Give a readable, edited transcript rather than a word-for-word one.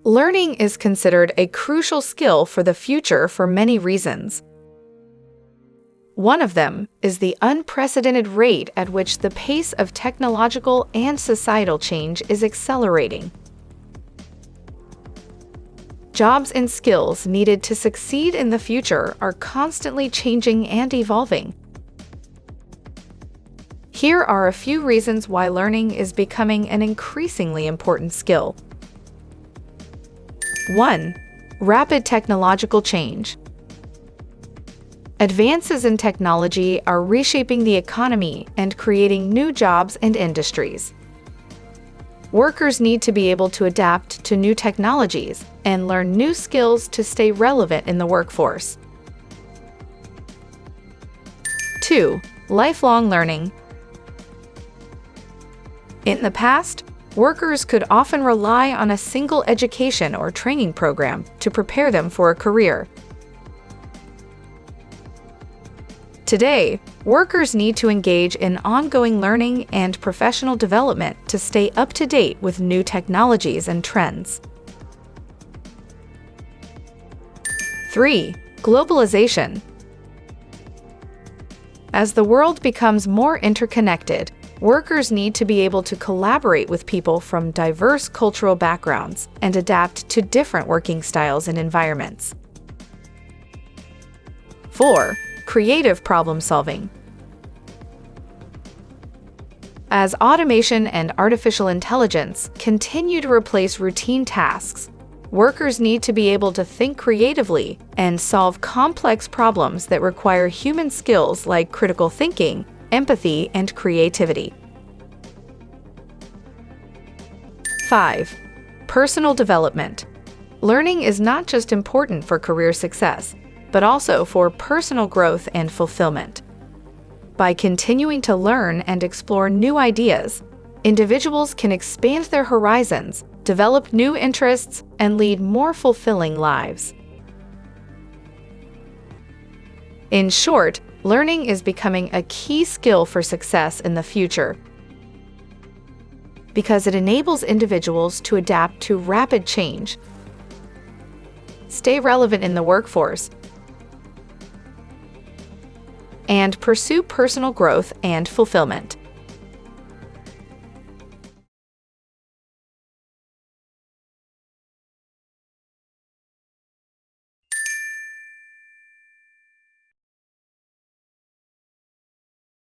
Learning is considered a crucial skill for the future for many reasons. One of them is the unprecedented rate at which the pace of technological and societal change is accelerating. Jobs and skills needed to succeed in the future are constantly changing and evolving. Here are a few reasons why learning is becoming an increasingly important skill. 1. Rapid technological change. Advances in technology are reshaping the economy and creating new jobs and industries. Workers need to be able to adapt to new technologies and learn new skills to stay relevant in the workforce. 2. Lifelong learning. In the past, workers could often rely on a single education or training program to prepare them for a career. Today, workers need to engage in ongoing learning and professional development to stay up to date with new technologies and trends. 3. Globalization. As the world becomes more interconnected, workers need to be able to collaborate with people from diverse cultural backgrounds and adapt to different working styles and environments. 4. Creative problem solving. As automation and artificial intelligence continue to replace routine tasks, workers need to be able to think creatively and solve complex problems that require human skills like critical thinking, empathy, and creativity. 5. Personal development. Learning is not just important for career success, but also for personal growth and fulfillment. By continuing to learn and explore new ideas, individuals can expand their horizons, develop new interests, and lead more fulfilling lives. In short, learning is becoming a key skill for success in the future because it enables individuals to adapt to rapid change, stay relevant in the workforce, and pursue personal growth and fulfillment.